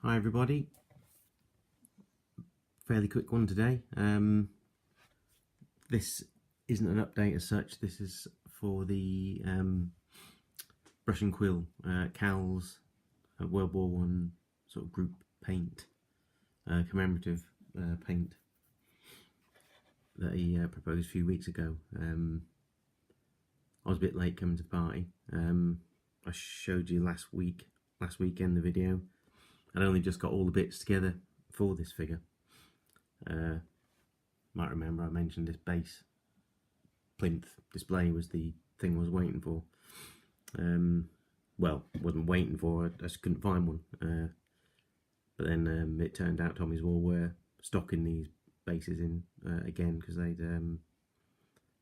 Hi everybody, fairly quick one today. This isn't an update as such, this is for the brush and quill, Cal's WW1 sort of group paint, commemorative paint that he proposed a few weeks ago. I was a bit late coming to the party. I showed you last weekend the video. I'd only just got all the bits together for this figure. Might remember I mentioned this base plinth display was the thing I was waiting for. Well, wasn't waiting for, I just couldn't find one. But then it turned out Tommy's War were stocking these bases in again, because they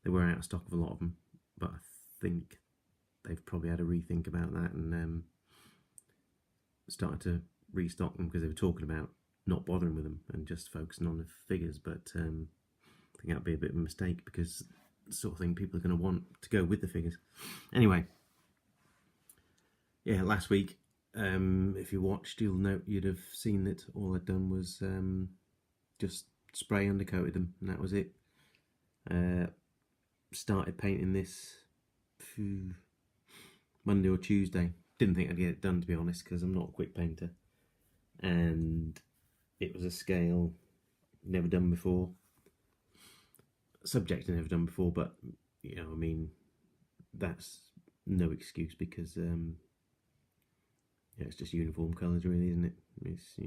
were out of stock of a lot of them. But I think they've probably had a rethink about that and started to restock them, because they were talking about not bothering with them and just focusing on the figures. But I think that'd be a bit of a mistake, because the sort of thing people are going to want to go with the figures. Anyway, yeah, last week, if you watched, you'd have seen that all I'd done was just spray undercoated them, and that was it. Started painting this Monday or Tuesday. Didn't think I'd get it done, to be honest, because I'm not a quick painter, and it was a scale never done before, subject never done before. But you know, I mean, that's no excuse, because yeah, it's just uniform colours, really, isn't it? It's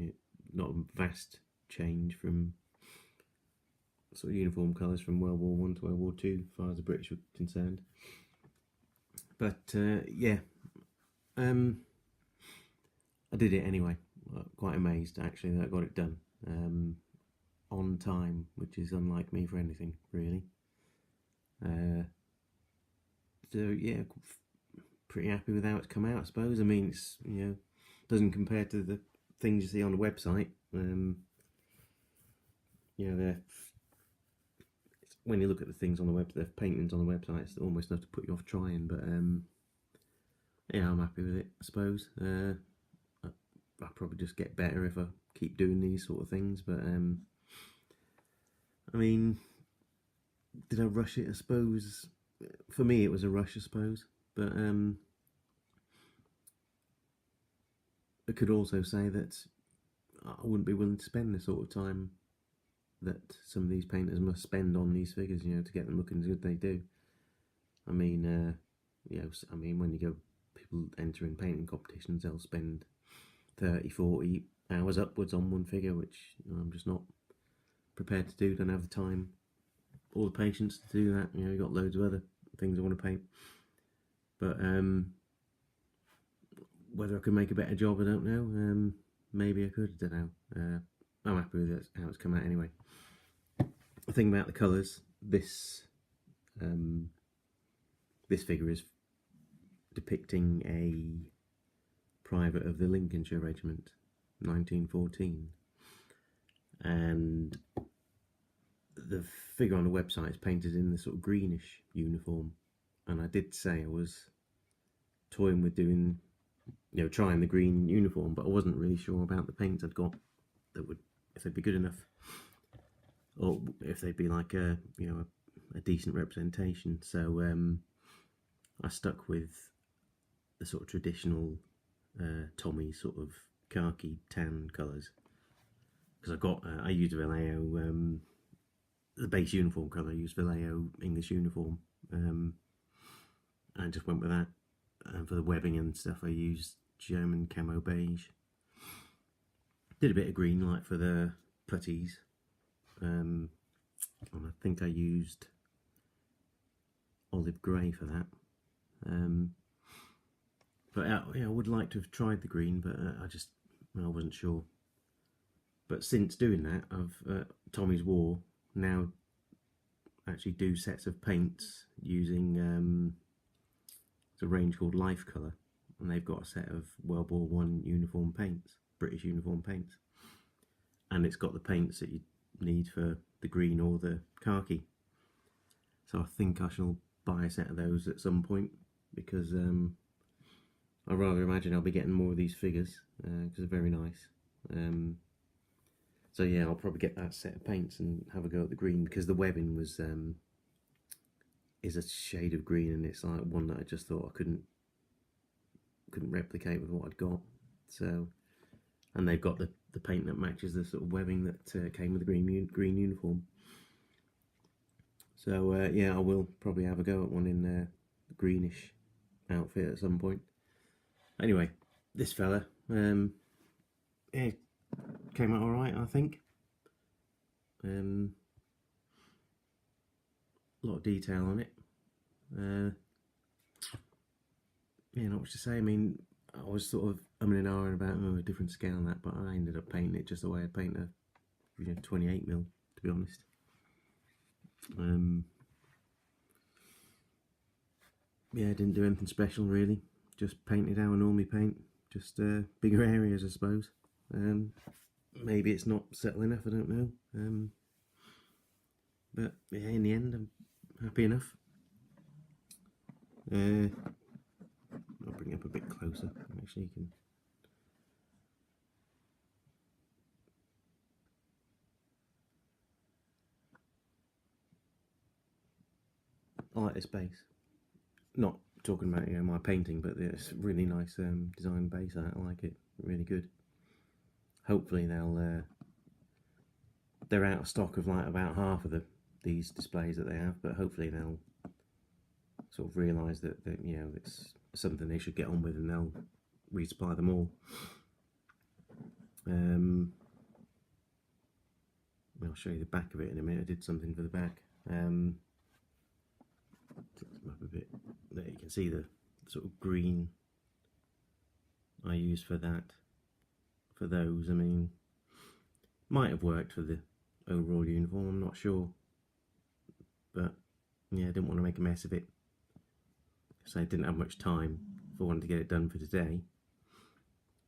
not a vast change from sort of uniform colours from World War I to World War II, as far as the British were concerned. But yeah, I did it anyway. Quite amazed actually that I got it done on time, which is unlike me for anything, really. So yeah, pretty happy with how it's come out, I suppose. I mean, it's, doesn't compare to the things you see on the website. When you look at the things on the web, the paintings on the website, it's almost enough to put you off trying. But yeah, I'm happy with it, I suppose. I'll probably just get better if I keep doing these sort of things. But I mean, did I rush it? I suppose for me it was a rush, I suppose. But I could also say that I wouldn't be willing to spend the sort of time that some of these painters must spend on these figures, to get them looking as good as they do. I mean, when you go, people enter in painting competitions, they'll spend 30, 40 hours upwards on one figure, which I'm just not prepared to do. Don't have the time or the patience to do that. You've got loads of other things I want to paint. But whether I could make a better job, I don't know. Maybe I could, I don't know. I'm happy with it, how it's come out anyway. The thing about the colours, this figure is depicting a private of the Lincolnshire Regiment, 1914, and the figure on the website is painted in the sort of greenish uniform. And I did say I was toying with doing, trying the green uniform, but I wasn't really sure about the paints I'd got that would, if they'd be good enough, or if they'd be like a decent representation. So I stuck with the sort of traditional Tommy sort of khaki tan colours, because I used Vallejo, the base uniform colour. I used Vallejo English uniform, and I just went with that. And for the webbing and stuff, I used German camo beige. Did a bit of green, like for the putties, and I think I used olive grey for that. But I would like to have tried the green, but I wasn't sure. But since doing that, I've Tommy's War now actually do sets of paints using it's a range called Life Colour, and they've got a set of World War I uniform paints, British uniform paints, and it's got the paints that you need for the green or the khaki. So I think I shall buy a set of those at some point, because I rather imagine I'll be getting more of these figures, because they're very nice. So yeah, I'll probably get that set of paints and have a go at the green, because the webbing was is a shade of green, and it's like one that I just thought I couldn't replicate with what I'd got. So, and they've got the paint that matches the sort of webbing that came with the green uniform. So yeah, I will probably have a go at one in the greenish outfit at some point. Anyway, this fella, yeah, came out all right, I think. A lot of detail on it. Yeah, not much to say. I mean, I was sort of umming and ahhing about a different scale on that, but I ended up painting it just the way I paint a 28mm, to be honest. Yeah, I didn't do anything special really. Just painted how I normally paint. Just bigger areas, I suppose. Maybe it's not subtle enough, I don't know. But yeah, in the end, I'm happy enough. I'll bring it up a bit closer. Actually, you can. I like this base. Not talking about my painting, but it's a really nice design base. I like it. Really good. Hopefully they're out of stock of like about half of these displays that they have, but hopefully they'll sort of realise that it's something they should get on with, and they'll resupply them all. I'll show you the back of it in a minute. I did something for the back. Tilt them up a bit. There you can see the sort of green I use for that. For those, I mean, might have worked for the overall uniform, I'm not sure. But yeah, I didn't want to make a mess of it. So I didn't have much time for wanting to get it done for today.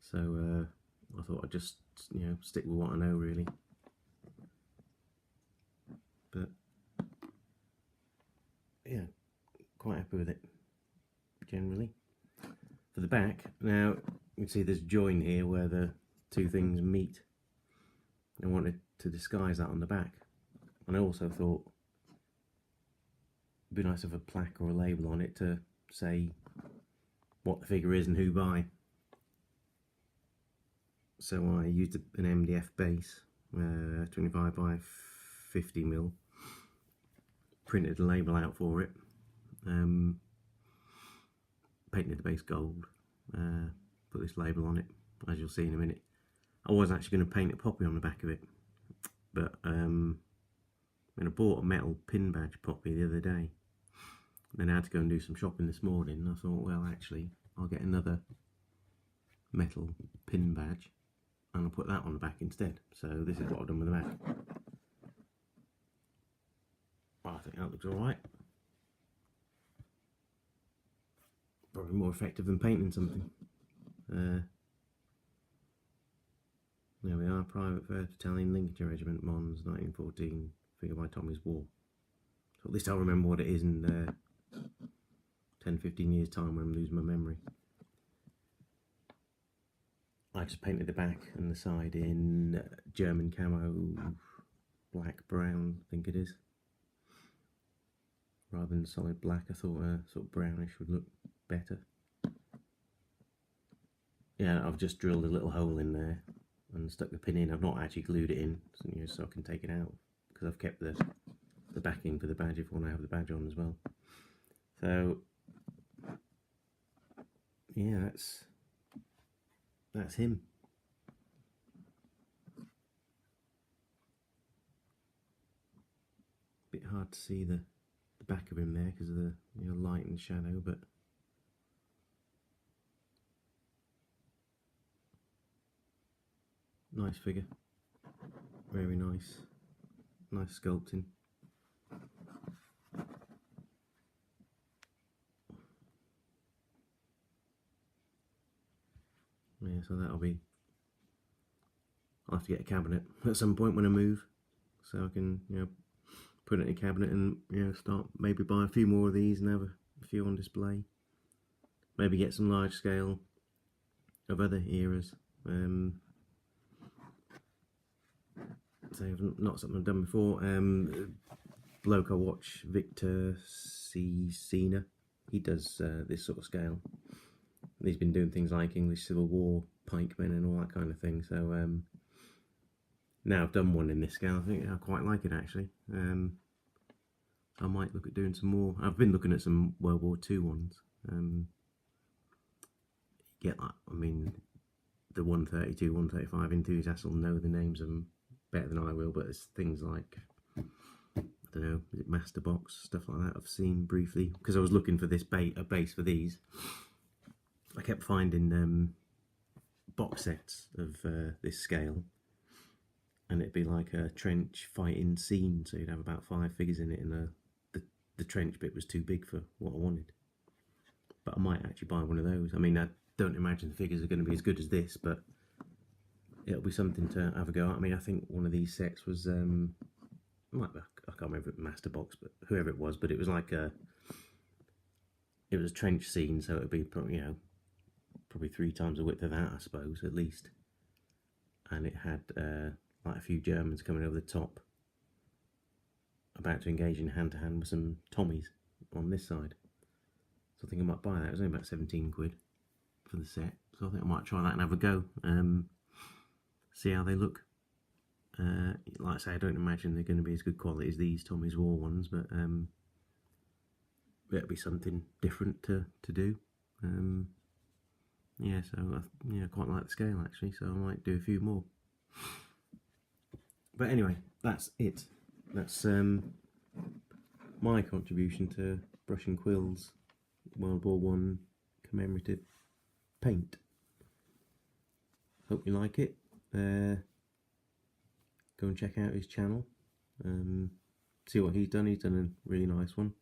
So I thought I'd just stick with what I know really. But yeah, quite happy with it generally. For the back, now you can see there's a join here where the two things meet. I wanted to disguise that on the back, and I also thought it'd be nice to have a plaque or a label on it to say what the figure is and who by. So I used an MDF base, 25 by 50mm, printed a label out for it, painted the base gold, put this label on it, as you'll see in a minute. I was actually going to paint a poppy on the back of it, but when I bought a metal pin badge poppy the other day, then I had to go and do some shopping this morning, and I thought, well, actually, I'll get another metal pin badge and I'll put that on the back instead. So this is what I've done with the back. Well, I think that looks alright. Probably more effective than painting something. There we are, Private 1st Battalion, Lincolnshire Regiment, Mons, 1914, figure by Tommy's War. So at least I'll remember what it is in 10-15 years time when I'm losing my memory. I just painted the back and the side in German camo, black, brown, I think it is. Rather than solid black, I thought sort of brownish would look better. Yeah, I've just drilled a little hole in there and stuck the pin in. I've not actually glued it in, so I can take it out, because I've kept the backing for the badge if I want to have the badge on as well. So yeah, that's him. Bit hard to see the back of him there because of the light and shadow, but nice figure, very nice sculpting. Yeah, so I'll have to get a cabinet at some point when I move, so I can put it in a cabinet and start maybe buy a few more of these and have a few on display. Maybe get some large scale of other eras. So not something I've done before. Bloke I watch, Victor C. Cena, he does this sort of scale. He's been doing things like English Civil War, pikemen and all that kind of thing. So now I've done one in this scale, I think I quite like it actually. I might look at doing some more. I've been looking at some World War II ones. I mean, the 132, 135 enthusiasts will know the names of them better than I will, but it's things like, I don't know, is it Master Box, stuff like that I've seen briefly, because I was looking for this a base for these. I kept finding box sets of this scale, and it'd be like a trench fighting scene, so you'd have about 5 figures in it, and the trench bit was too big for what I wanted. But I might actually buy one of those. I mean, I don't imagine the figures are going to be as good as this, but it'll be something to have a go at. I mean, I think one of these sets was, I can't remember if it was Master Box, but whoever it was, but it was like it was a trench scene, so it would be, you know, probably 3 times the width of that, I suppose, at least. And it had like a few Germans coming over the top, about to engage in hand-to-hand with some Tommies on this side. So I think I might buy that. It was only about 17 quid for the set, so I think I might try that and have a go, see how they look. Like I say, I don't imagine they're going to be as good quality as these Tommy's War ones, but it'll be something different to do. Yeah, so I quite like the scale actually, so I might do a few more. But anyway, that's it. That's my contribution to Brush and Quill's World War I commemorative paint. Hope you like it. Go and check out his channel. See what he's done. He's done a really nice one.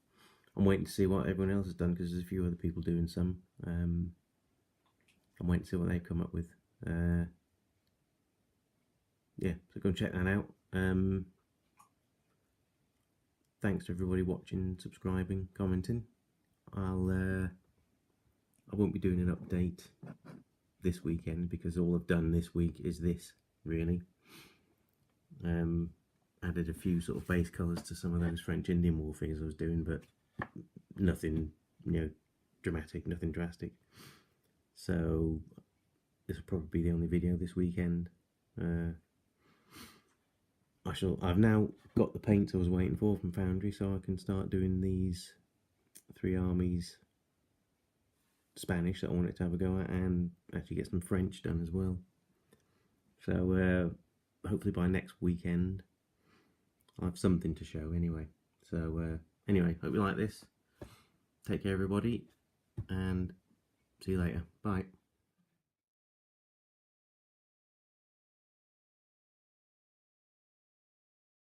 I'm waiting to see what everyone else has done, because there's a few other people doing some. I'm waiting to see what they've come up with. Yeah, so go and check that out. Thanks to everybody watching, subscribing, commenting. I won't be doing an update this weekend, because all I've done this week is this, really. Added a few sort of base colours to some of those French Indian War figures I was doing, but nothing, you know, dramatic, nothing drastic. So this will probably be the only video this weekend. I've now got the paints I was waiting for from Foundry, so I can start doing these 3 armies Spanish that I wanted to have a go at, and actually get some French done as well. So hopefully by next weekend I'll have something to show anyway. So anyway, hope you like this. Take care everybody, and see you later. Bye.